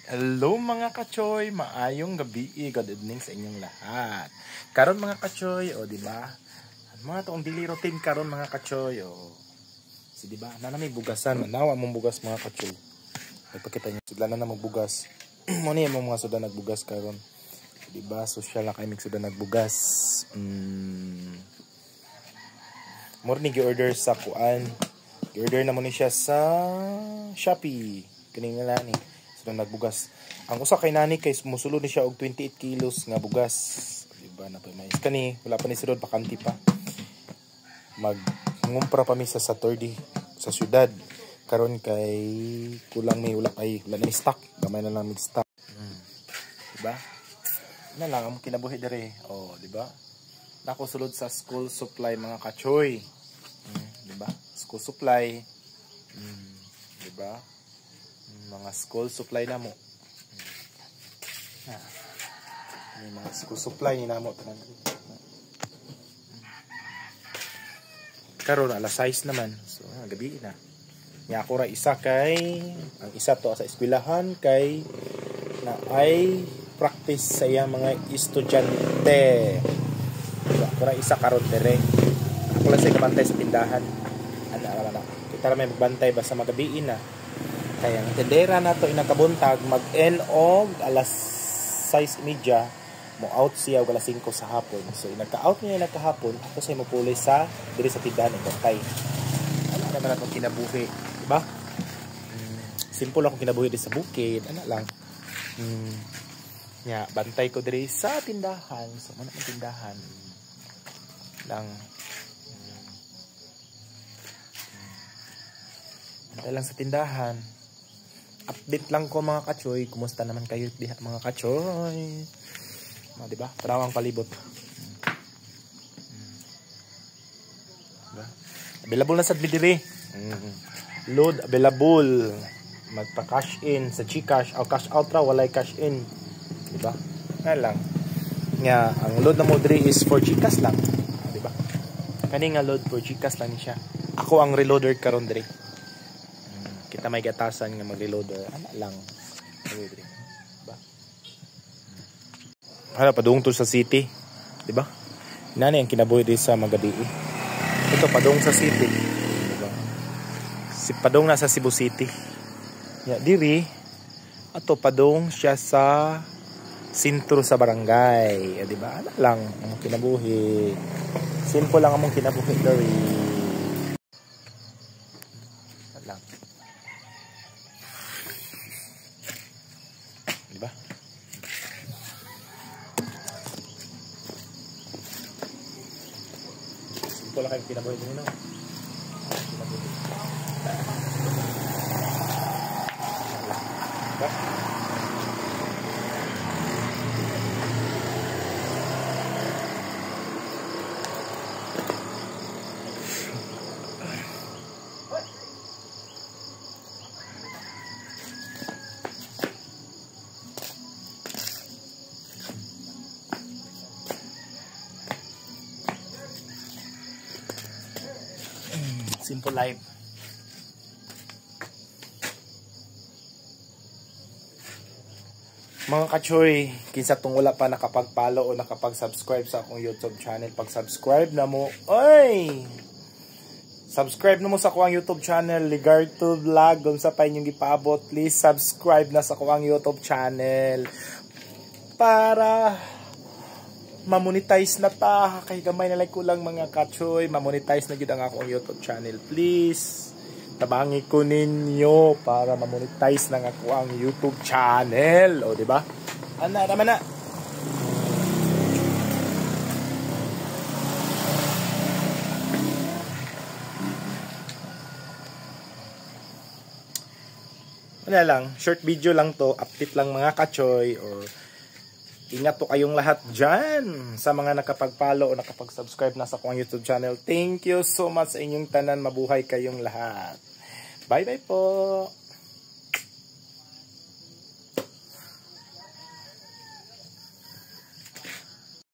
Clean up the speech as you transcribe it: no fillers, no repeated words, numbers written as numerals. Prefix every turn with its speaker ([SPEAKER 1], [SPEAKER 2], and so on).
[SPEAKER 1] Hello mga kachoy, maayong gabi, good evening sa inyong lahat. Karon mga kachoy, o di ba? Mga toong daily routine karon mga kachoy, o. Si di ba? Na may bugasan, nawa mong bugas mga kachoy. Ipakita niyo sila na magbugas. Mo ni mo mga suda nagbugas karon. Di ba? Social na kay mig suda nagbugas. Morning gi-order sa kuan. Gi-order na mo ni siya sa Shopee. Kining nga ni nagbugas. Ang usa kay nani kay musulod ni siya og 28 kilos nga bugas. Diba na pa mais kani wala pa ni sidod pakanti pa. Mangumpra pa mi sa Saturday sa syudad. Karon kay kulang may wala na stock. Gamay na lang mig stock. Diba? Na lang ang kinabuhi dire. Oh, diba? Nako sulod sa school supply mga kachoy. Diba? School supply. Diba? Mga school supply na mo. May mga school supply ni namo tanan. Karon alas 6 naman. So gabi na. Nya ako ra isa kay ang isa to sa eskwelahan kay na ay practice sa iyang mga estudyante. So, ako ra isa karon dire. Ako lang sa kabantay sa tindahan. Ana. Kita ra may magbantay basta magabi na. Kaya ang tendera na to inakabuntag mag-end og alas 6:30 mo out siya og alas 5 sa hapon. So nagka-out niya nagkahapon ako sa mopuli sa diri sa tindahan ng bantay. Ano naman atong kinabuhi, di ba? Simple lang akong kinabuhi diri sa bukid, ana lang. Nya bantay ko diri sa tindahan. So man ang tindahan lang. Bantay lang sa tindahan. Update lang ko mga kachoy. Kumusta naman kayo diha mga kachoy? Di ba? Parawang palibot. Diba? Available na sa bidiri. Load available. Magpa-cash in sa GCash o cash out ra walay cash in. Di ba? Nga lang. Nga ang load na mo diri is for GCash lang. Di ba? Kani nga load for GCash lang siya. Ako ang reloader karon diri. Kita may gatasan nga mag-reloader. Ano lang. Diba? Hala, padung to sa city. Diba? Nani ang kinabuhi di sa Magabi. Ito, padung sa city. Diba? Si padung na sa Cebu City. Ya, diri. Ato, padung siya sa sentro sa barangay. Diba? Ano lang ang kinabuhi. Simple lang ang kinabuhi, Dory. Ano lang. Diba? Simple lang kayo kinabuhi din, no? Diba? Simple life. Mga kachoy, kinsa tong wala pa nakapag-follow o nakapag-subscribe sa akong YouTube channel, pag-subscribe na mo. Oy! Subscribe na mo sa akong YouTube channel, Ligarto Vlog. Kung sa pa inyong gipaabot, please subscribe na sa akong YouTube channel para mamonetize na ta. Kay gamay na lang kulang mga kachoy. Mamonetize na gyud ang akong YouTube channel. Please, tabangi ko ninyo para mamonetize na ako ang YouTube channel. O, diba? Ana naman na. Wala lang. Short video lang to. Update lang mga kachoy. Or ingat po kayong lahat dyan sa mga nakapag-follow o nakapag-subscribe na sa akong YouTube channel. Thank you so much sa inyong tanan. Mabuhay kayong lahat. Bye-bye po.